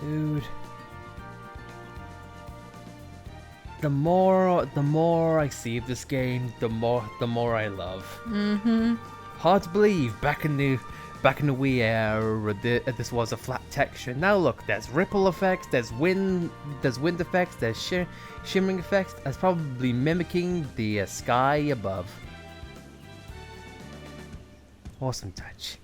Dude. The more I see of this game, the more I love. Mm-hmm. Hard to believe, back in the Wii era, this was a flat texture. Now look, there's ripple effects, there's wind effects, there's shimmering effects. That's probably mimicking the sky above. Awesome touch.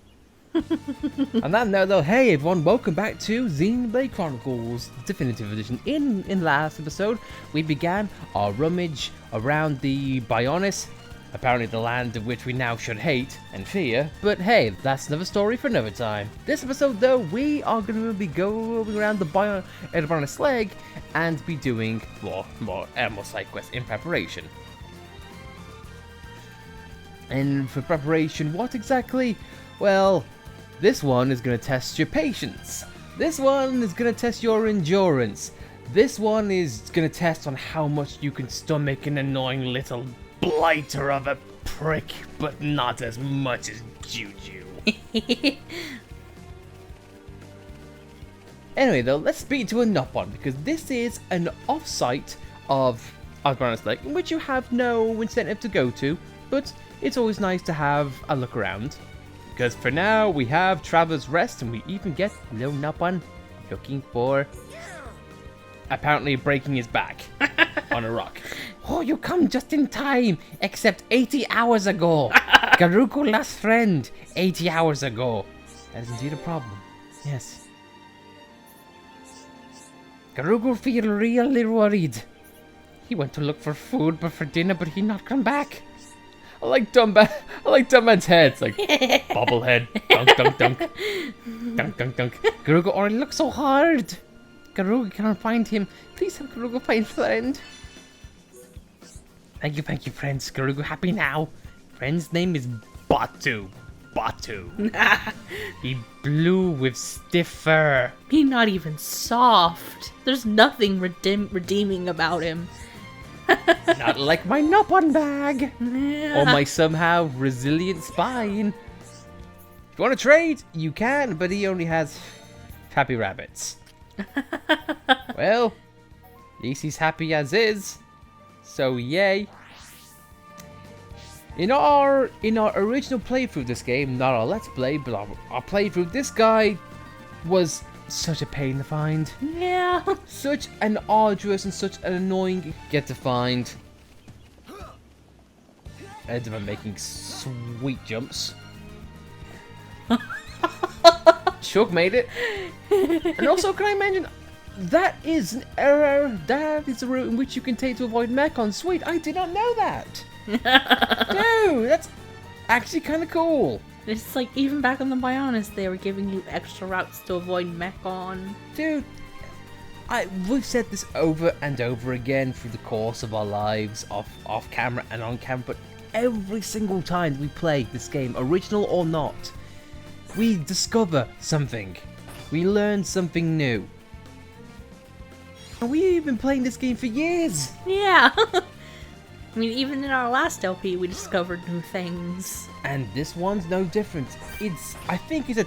On that note though, hey everyone, welcome back to Xenoblade Chronicles Definitive Edition. In the last episode, we began our rummage around the Bionis, apparently the land of which we now should hate and fear, but hey, that's another story for another time. This episode though, we are going to be going around the Bionis Leg and be doing more side quests in preparation. And for preparation, what exactly? Well, this one is going to test your patience. This one is going to test your endurance. This one is going to test on how much you can stomach an annoying little blighter of a prick, but not as much as Juju. Anyway though, let's speak to a Nopon, because this is an off-site of Bionis Leg, in which you have no incentive to go to, but it's always nice to have a look around. Because for now, we have Traveler's Rest, and we even get little Nopon looking for, apparently breaking his back on a rock. Oh, you come just in time, except 80 hours ago. Garuku lost friend, 80 hours ago. That is indeed a problem, yes. Garuku feel really worried. He went to look for food for dinner, but he not come back. I like Dumbman's head. It's like bobblehead. Dunk, dunk, dunk. Dunk, dunk, dunk. Garugu already looks so hard. Garugu cannot find him. Please have Garugu find friend. Thank you, friends. Garugu happy now. Friend's name is Batu. He blue with stiff fur. He not even soft. There's nothing redeeming about him. Not like my Nopon bag. Yeah. Or my somehow resilient spine. If you want to trade, you can, but he only has happy rabbits. Well, at least he's happy as is. So yay. In our original playthrough of this game, not our Let's Play, but our playthrough, this guy was such a pain to find. Yeah. Such an arduous and such an annoying get to find. Ended up making sweet jumps. Shug made it. And also, can I mention, that is an error. That is a route in which you can take to avoid Mechon. Sweet, I did not know that. Dude, that's actually kind of cool. It's like, even back on the Bionis, they were giving you extra routes to avoid Mechon. Dude, we've said this over and over again through the course of our lives, off camera and on camera, but every single time we play this game, original or not, we discover something. We learn something new. And we've been playing this game for years. Yeah. I mean, even in our last LP, we discovered new things. And this one's no different. I think it's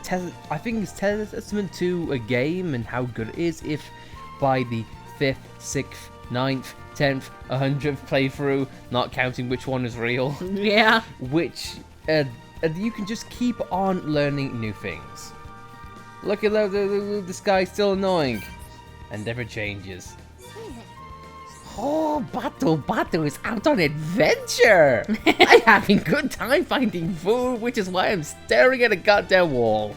testament to a game and how good it is if by the 5th, 6th, 9th, 10th, 100th playthrough, not counting which one is real. Yeah. You can just keep on learning new things. Look at this guy's still annoying and never changes. Oh, Batu is out on adventure! I'm having good time finding food, which is why I'm staring at a goddamn wall.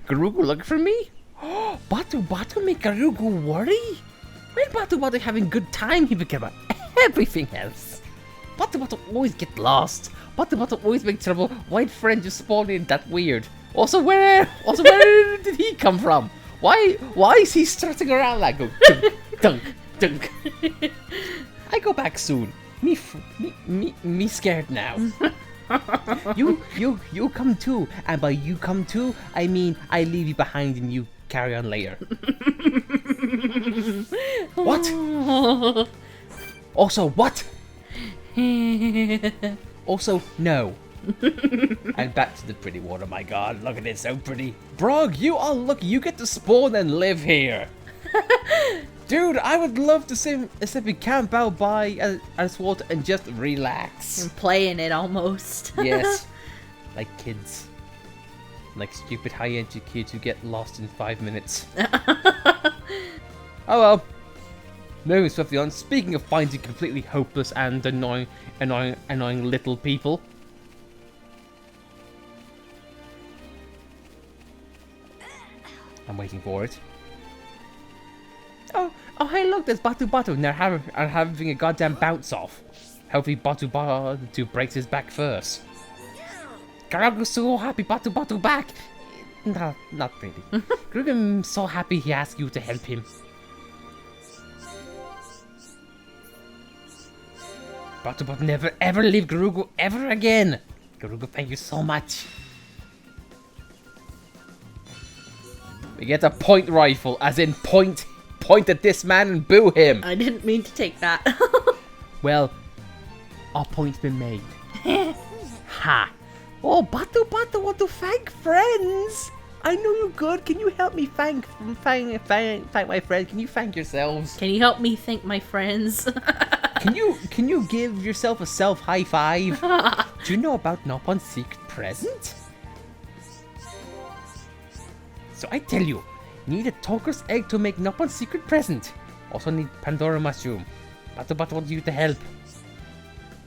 Garugu look for me? Oh, Batu make Garugu worry? When Batu having good time, he forget about everything else. Batu always get lost. Batu always make trouble. White friend just spawned in, that weird. Also, where did he come from? Why is he strutting around like go dunk? Dunk. I go back soon. Me scared now. You come too, and by you come too, I mean I leave you behind and you carry on later. What? Also, what? Also, no. And back to the pretty water. My God, look at it, so pretty. Brog, you get to spawn and live here. Dude, I would love to simply camp out by a sword and just relax. I'm playing it almost. Yes. Like kids. Like stupid high-end kids who get lost in 5 minutes. Oh well. Moving swiftly on. Speaking of finding completely hopeless and annoying little people. I'm waiting for it. Oh, hey, look, there's BATUBATU, and they're having a goddamn bounce off. Hopefully BATUBATU breaks his back first. Garuga's so happy BATUBATU back. No, not really. Garuga's so happy he asked you to help him. BATUBATU never ever leave Garuga ever again. Garuga, thank you so much. We get a point rifle, as in point at this man and boo him. I didn't mean to take that. Well, our point's been made. Ha! Oh, BATUBATU want to thank friends. I know you're good. Can you help me thank my friend? Can you thank yourselves? Can you help me thank my friends? Can you give yourself a self high five? Do you know about Nopon's secret present? So I tell you, need a Talker's egg to make Nopon's secret present. Also need Pandora mushroom. BATUBATU wants you to help.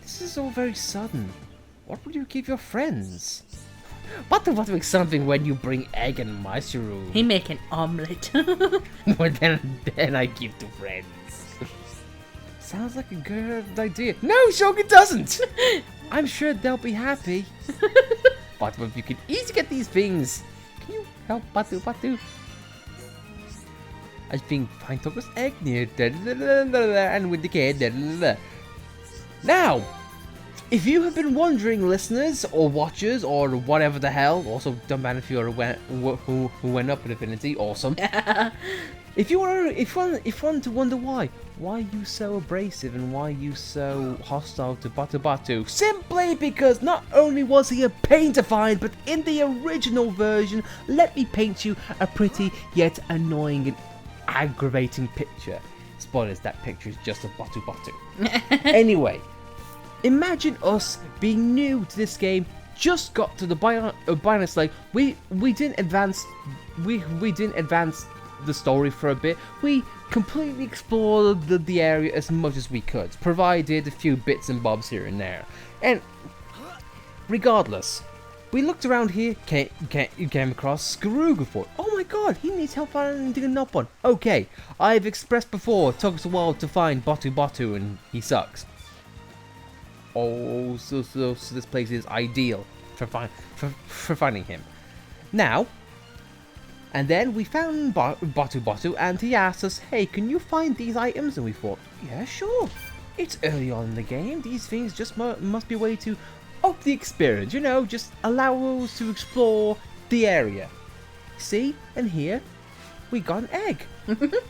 This is all very sudden. What will you give your friends? BATUBATU makes something when you bring egg and mushroom. He make an omelette. Well, then I give to friends. Sounds like a good idea. No, Shogun doesn't! I'm sure they'll be happy. BATUBATU, you can easily get these things. Can you help BATUBATU? I think find Toko's egg near and with the kid. Now, if you have been wondering, listeners or watchers or whatever the hell, also don't matter if you're who went up in Infinity, awesome. If you want to wonder why you so abrasive and why you so hostile to BATUBATU, simply because not only was he a pain to find, but in the original version, let me paint you a pretty yet annoying and aggravating picture. Spoilers, that picture is just of BATUBATU. Anyway, imagine us being new to this game, just got to the Bionis Leg. We didn't advance the story for a bit. We completely explored the area as much as we could, provided a few bits and bobs here and there. And regardless, we looked around here, came across Garuga Fort. Oh my god, he needs help finding a Nopon. Okay, I've expressed before, it took us a while to find BATUBATU and he sucks. Oh, so this place is ideal for finding him. Now, and then we found BATUBATU and he asked us, hey, can you find these items? And we thought, yeah, sure. It's early on in the game. These things just must be a way to up the experience, you know, just allow us to explore the area. See, and here, we got an egg.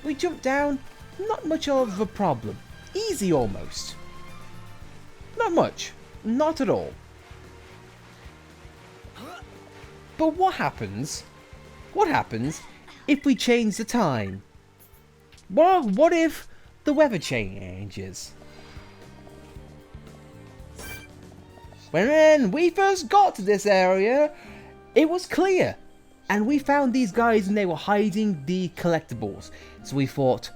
We jumped down, not much of a problem. Easy almost. Not much. Not at all. But what happens? What happens if we change the time? Well, what if the weather changes? When we first got to this area, it was clear. And we found these guys and they were hiding the collectibles. So we thought,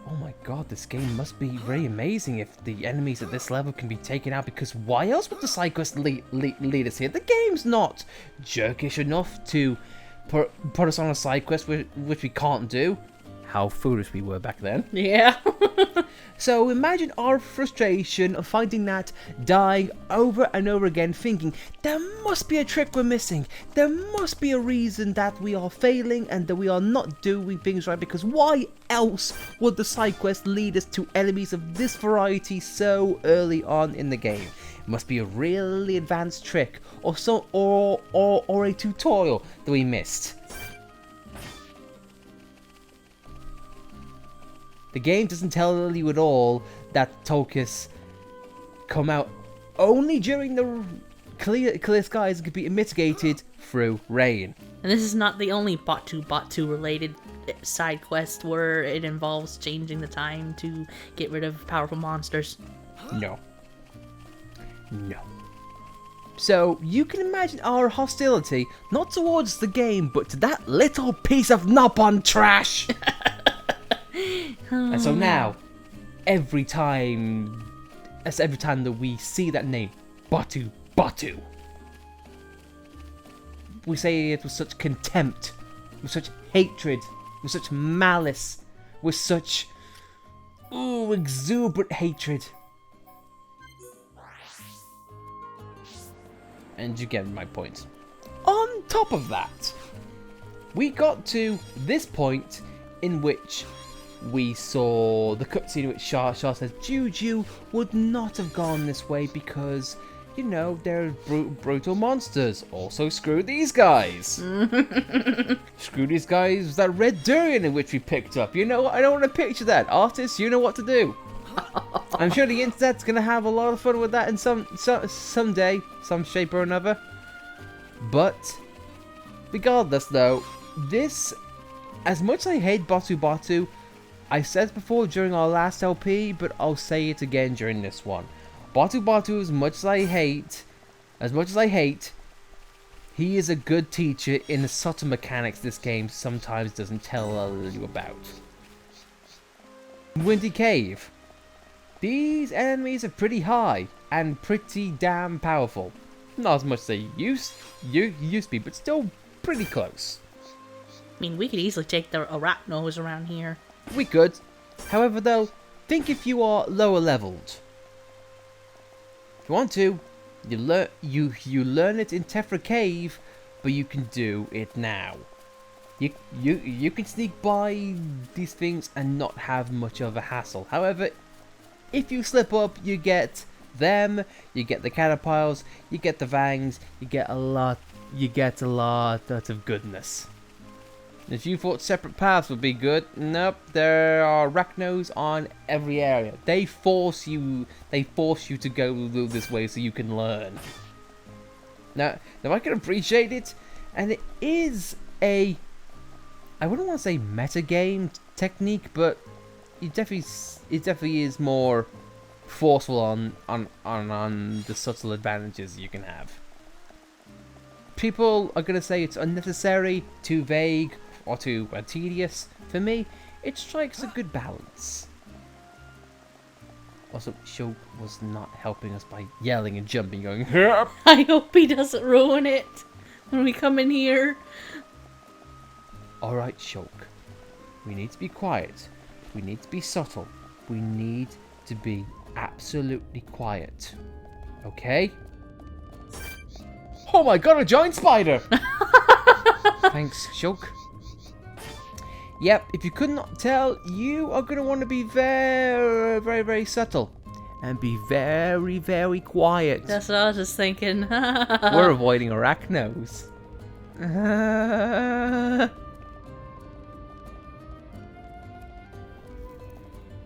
oh my god, this game must be very amazing if the enemies at this level can be taken out, because why else would the side quest lead us here? The game's not jerkish enough to put us on a side quest which we can't do. How foolish we were back then. Yeah. So imagine our frustration of finding that, dying over and over again, thinking there must be a trick we're missing. There must be a reason that we are failing and that we are not doing things right, because why else would the side quest lead us to enemies of this variety so early on in the game? It must be a really advanced trick or a tutorial that we missed. The game doesn't tell you at all that Tokus come out only during the clear skies and can be mitigated through rain. And this is not the only BATUBATU related side quest where it involves changing the time to get rid of powerful monsters. No. No. So, you can imagine our hostility, not towards the game, but to that little piece of Nopon trash! And so now, every time that we see that name, BATUBATU, we say it with such contempt, with such hatred, with such malice, with such exuberant hatred. And you get my point. On top of that, we got to this point in which we saw the cutscene in which Shah says Juju would not have gone this way because, you know, they're brutal monsters. Also, screw these guys. Screw these guys, that red durian in which we picked up. You know, I don't want to picture that. Artists, you know what to do. I'm sure the internet's gonna have a lot of fun with that in someday, some shape or another. But regardless, though, this, as much as I hate BATUBATU, I said before during our last LP, but I'll say it again during this one. BATUBATU, as much as I hate, he is a good teacher in the subtle mechanics this game sometimes doesn't tell you about. Windy Cave. These enemies are pretty high and pretty damn powerful. Not as much as they used to be, but still pretty close. I mean, we could easily take the arachnos around here. We could. However, though, think if you are lower leveled. If you want to, you learn it in Tephra Cave, but you can do it now. You can sneak by these things and not have much of a hassle. However, if you slip up, you get them, you get the caterpillars, you get the vangs, you get a lot of goodness. If you thought separate paths would be good, nope, there are arachnos on every area. They force you to go this way so you can learn. Now I can appreciate it, and it is I wouldn't want to say meta game technique, but it definitely is more forceful on the subtle advantages you can have. People are gonna say it's unnecessary, too vague, or too tedious. For me, it strikes a good balance. Also, Shulk was not helping us by yelling and jumping, going, "Help!" I hope he doesn't ruin it when we come in here. Alright, Shulk. We need to be quiet. We need to be subtle. We need to be absolutely quiet. Okay? Oh my god, a giant spider! Thanks, Shulk. Yep, if you could not tell, you are going to want to be very, very, very subtle. And be very, very quiet. That's what I was just thinking. We're avoiding arachnos.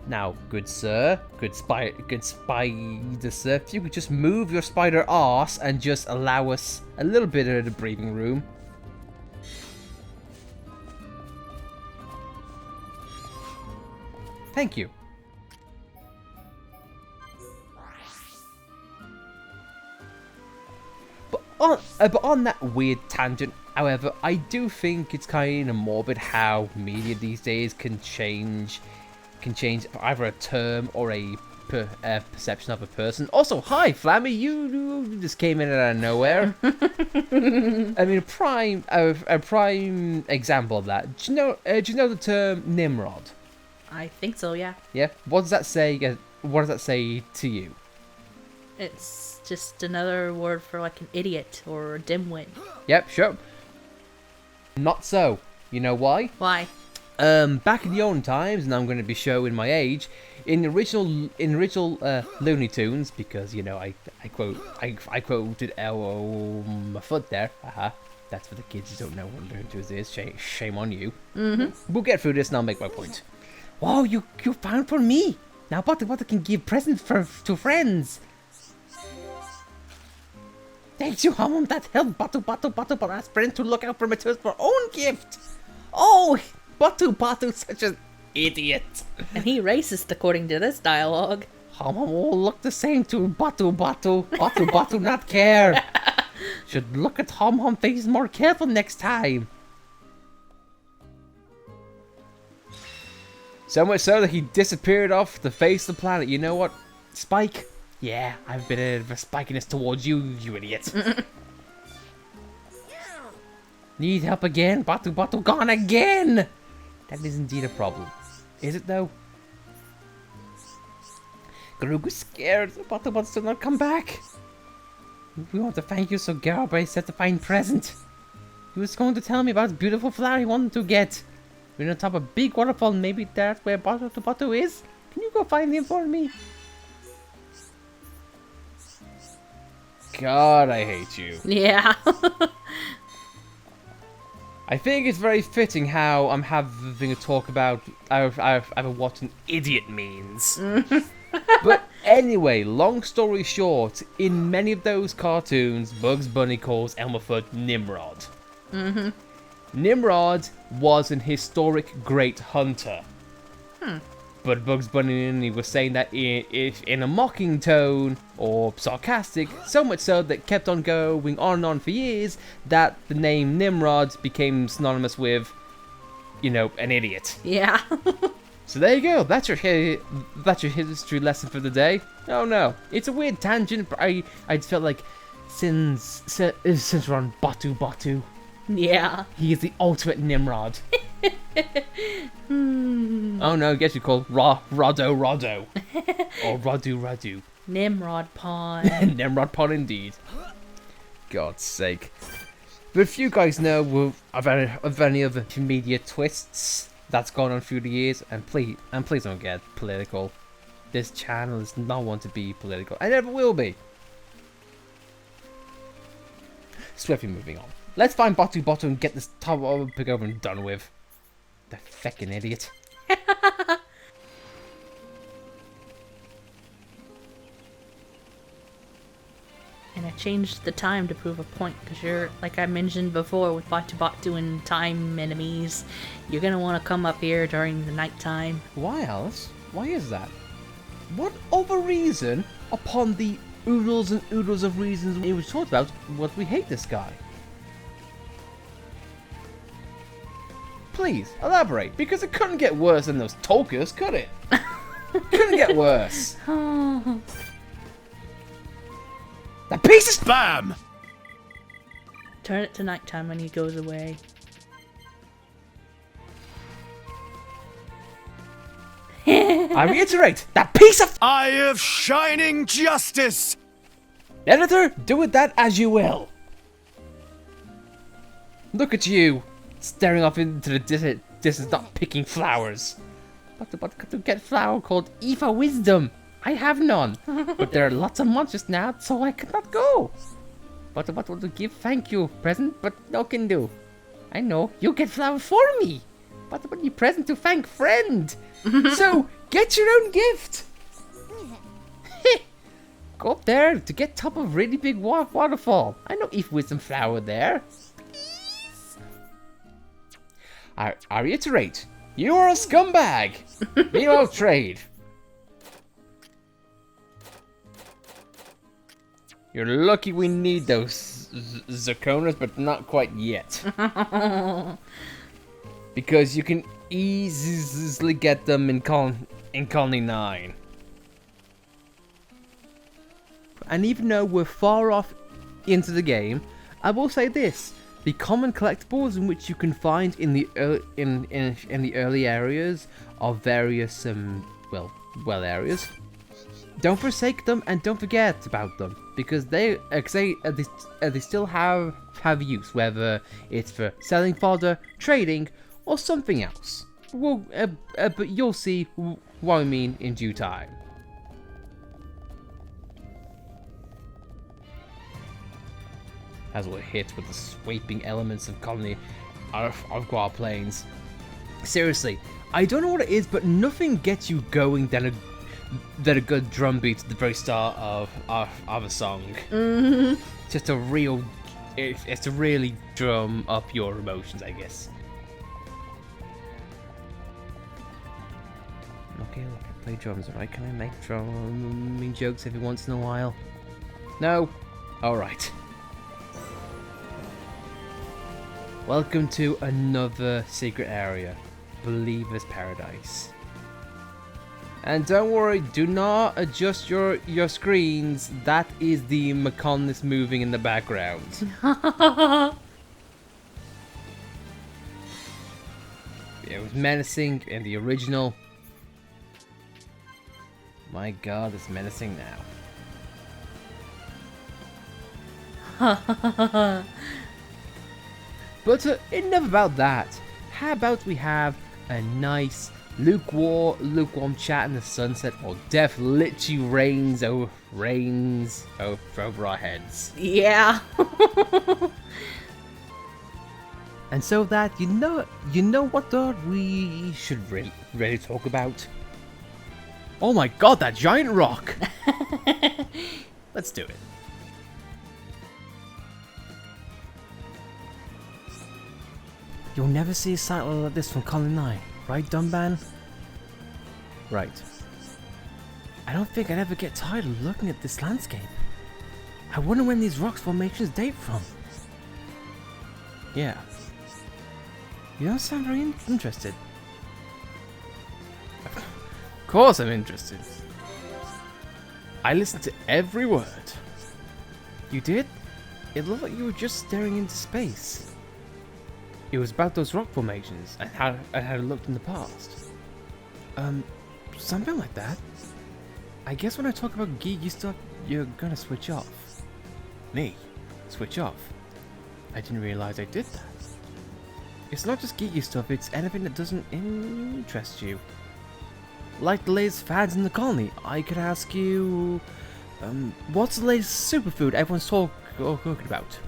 Now, good sir, good spider sir, if you could just move your spider arse and just allow us a little bit of the breathing room. Thank you. But on that weird tangent, however, I do think it's kind of morbid how media these days can change either a term or a perception of a person. Also, hi, Flammy, you just came in out of nowhere. I mean, a prime example of that. Do you know the term Nimrod? I think so, yeah. Yeah. What does that say? What does that say to you? It's just another word for like an idiot or a dimwit. Yep, sure. Not so. You know why? Why? Back in the olden times, and I'm going to be showing my age, in the original Looney Tunes, because you know I quoted my foot there. That's for the kids who don't know what Looney Tunes is. Shame on you. We'll get through this and I'll make my point. Wow, you found for me. Now BATUBATU can give presents to friends. Thanks you, Hum. That helped Batu ask friend to look out for Matilda's for own gift. Oh, Batu, such an idiot. And he racist according to this dialogue. Hum will look the same to Batu. Batu not care. Should look at Hum face more careful next time. So much so that he disappeared off the face of the planet. You know what, Spike? Yeah, I've been a bit of a spikiness towards you, you idiot. Need help again? Batu gone again! That is indeed a problem. Is it though? Garuga's scared. Batu's still not come back. We want to thank you, so Garba said to find present. He was going to tell me about the beautiful flower he wanted to get. We're on top of a big waterfall, maybe that's where Batu is? Can you go find him for me? God, I hate you. Yeah. I think it's very fitting how I'm having a talk about what an idiot means. But anyway, long story short, in many of those cartoons, Bugs Bunny calls Elmerfoot Nimrod. Nimrod was an historic great hunter. But Bugs Bunny was saying that in a mocking tone or sarcastic, so much so that kept on going on and on for years, that the name Nimrod became synonymous with, you know, an idiot. Yeah. So there you go. That's your history lesson for the day. Oh no, it's a weird tangent, but I just felt like since we're on Batu, Yeah. he is the ultimate Nimrod. Oh no, I guess you call Rodo or Radu. Nimrod Pond. Nimrod Pond indeed. God's sake. But if you guys know of any other media twists that's gone on through the years, and please don't get political. This channel is not one to be political. I never will be. Swiftly moving on. Let's find Batu and get this topic over and done with. The feckin' idiot. And I changed the time to prove a point, because you're, like I mentioned before with BATUBATU and time enemies, you're going to want to come up here during the nighttime. Why, Alice? Why is that? What other reason, upon the oodles and oodles of reasons we were talked about, would we hate this guy? Please, elaborate, because it couldn't get worse than those Tolkas, could it? Couldn't get worse. That piece of spam! Turn it to nighttime when he goes away. I reiterate, that piece of Eye of shining justice! Editor, do with that as you will. Look at you, staring off into the distance, not picking flowers. But to get a flower called Eva Wisdom. I have none, but there are lots of monsters now, so I could not go. But to give thank you present, but no can do. I know, you get flower for me. But you present to thank friend. So, get your own gift. Go up there to get top of really big waterfall. I know Eve Wisdom flower there. I reiterate, you are a scumbag. Meanwhile, trade. You're lucky we need those zirconas, but not quite yet. Because you can easily get them in Colony 9. And even though we're far off into the game, I will say this. The common collectibles in which you can find in the early areas of various areas, don't forsake them and don't forget about them, because they still have use, whether it's for selling fodder, trading, or something else. Well, but you'll see what I mean in due time. As we're hit with the sweeping elements of Colony of Guar Plains. Seriously, I don't know what it is, but nothing gets you going than a good drum beat at the very start of a song. just a real, it's to really drum up your emotions, I guess. Okay, look, I play drums, alright? Can I make drumming jokes every once in a while? No? Alright. Welcome to another secret area, Believer's Paradise. And don't worry, do not adjust your screens. That is the Mechonis moving in the background. It was menacing in the original. My god, it's menacing now. But enough about that. How about we have a nice lukewarm chat in the sunset while death literally rains over our heads. Yeah. And so that you know what we should really talk about. Oh my god, that giant rock! Let's do it. You'll never see a sight like this from Colin 9, right, Dumban? Right. I don't think I'd ever get tired of looking at this landscape. I wonder when these rock formations date from. Yeah. You don't sound very interested. Of course I'm interested. I listened to every word. You did? It looked like you were just staring into space. It was about those rock formations and how it looked in the past. Something like that. I guess when I talk about geeky stuff, you're gonna switch off. Me? Switch off? I didn't realize I did that. It's not just geeky stuff, it's anything that doesn't interest you. Like the latest fads in the colony, I could ask you, what's the latest superfood everyone's talking about?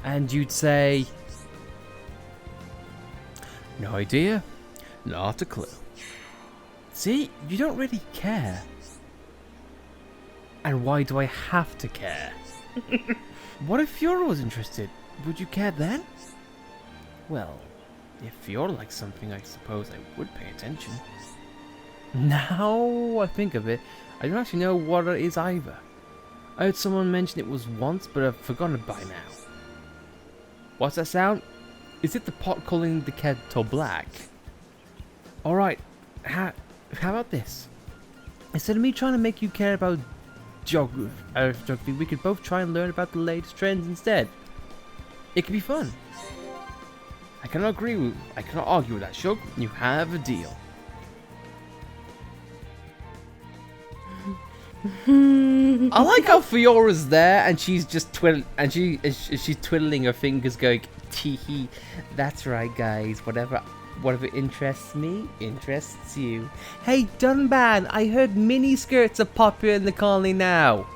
And you'd say, no idea, not a clue. See, you don't really care. And why do I have to care? What if Fiora was interested? Would you care then? Well, if Fiora likes something, I suppose I would pay attention. Now I think of it, I don't actually know what it is either. I heard someone mention it was once, but I've forgotten it by now. What's that sound? Is it the pot calling the kettle black? Alright, how about this? Instead of me trying to make you care about geography, we could both try and learn about the latest trends instead. It could be fun. I cannot argue with that, Shug. You have a deal. I like how Fiora's there and she's just she's twiddling her fingers, going, "Tee, that's right, guys. Whatever interests me interests you." Hey, Dunban, I heard mini skirts are popular in the colony now.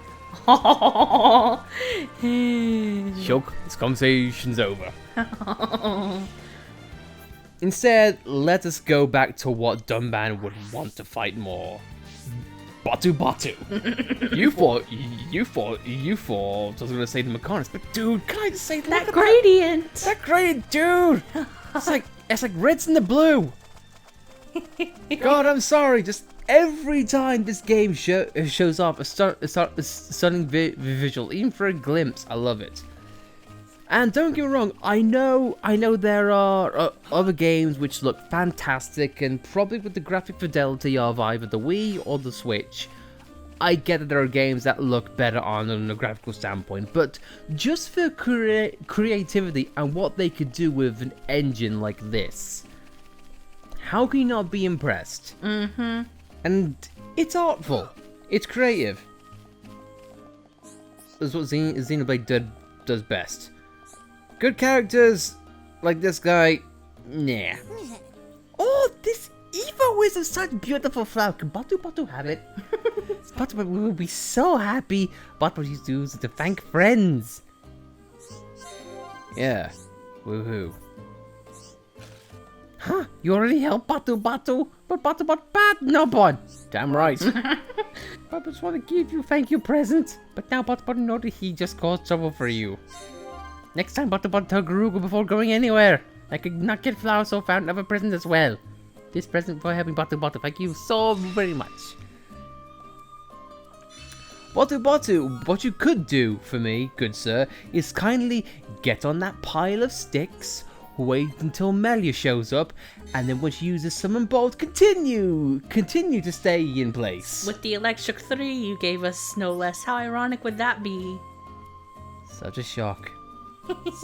Shug, this conversation's over. Instead, let us go back to what Dunban would want to fight more. BATUBATU. you thought I was gonna say the Mechonis, but dude, can I just say that gradient? That gradient, dude! It's like reds and the blue. God, I'm sorry. Just every time this game shows off a stunning visual, even for a glimpse, I love it. And don't get me wrong, I know there are other games which look fantastic, and probably with the graphic fidelity of either the Wii or the Switch. I get that there are games that look better on a graphical standpoint, but just for creativity and what they could do with an engine like this, how can you not be impressed? Mm-hmm. And it's artful. It's creative. That's what Xenoblade does best. Good characters, like this guy, nah. Oh, this Evo is such beautiful flower. Can BATUBATU have it? BATUBATU will be so happy. BATUBATU used to use it to thank friends. Yeah, woohoo. Huh? You already helped BATUBATU, but BATUBATU bad Nopon. Damn right. I just want to give you thank you present, but now BATUBATU know that he just caused trouble for you. Next time BATUBATU tell Garuga before going anywhere. I could not get flowers so found another present as well. This present for helping BATUBATU. Thank you so very much. BATUBATU, what you could do for me, good sir, is kindly get on that pile of sticks, wait until Melia shows up, and then once you use the summon bolt, continue to stay in place. With the electric 3 you gave us, no less. How ironic would that be? Such a shock.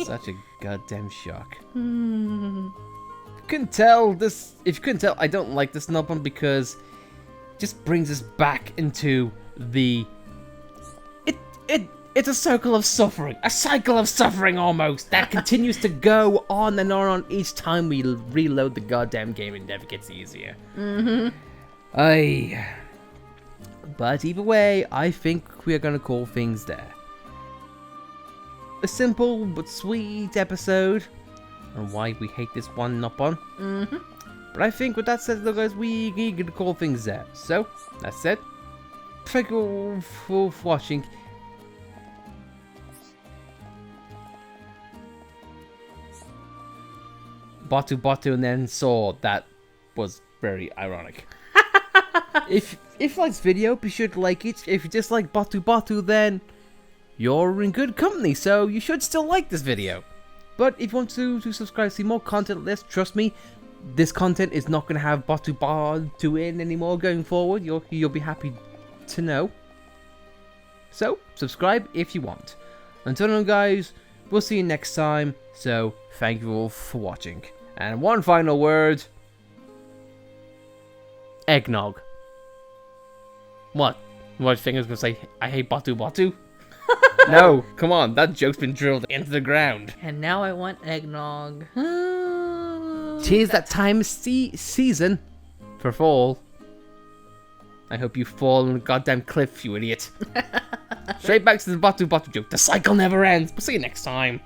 Such a goddamn shock. If you couldn't tell, I don't like this Nopon because it just brings us back into the... It's a circle of suffering. A cycle of suffering almost. That continues to go on and on each time we reload the goddamn game. It never gets easier. But either way, I think we are going to call things there. A simple but sweet episode on why we hate this one Nopon. But I think with that said, though, guys, we going to call things there. So, that's it. Thank you all for watching. BATUBATU and then saw that was very ironic. If you like this video, be sure to like it. If you dislike BATUBATU, then you're in good company, so you should still like this video. But if you want to subscribe to see more content like this, trust me, this content is not going to have BATUBATU in anymore going forward. You'll be happy to know. So, subscribe if you want. Until then, guys, we'll see you next time. So, thank you all for watching. And one final word. Eggnog. What? What, I think I was going to say, I hate BATUBATU? No, come on, that joke's been drilled into the ground. And now I want eggnog. Tis that time of season for fall. I hope you fall on a goddamn cliff, you idiot. Straight back to the BATUBATU joke. The cycle never ends. We'll see you next time.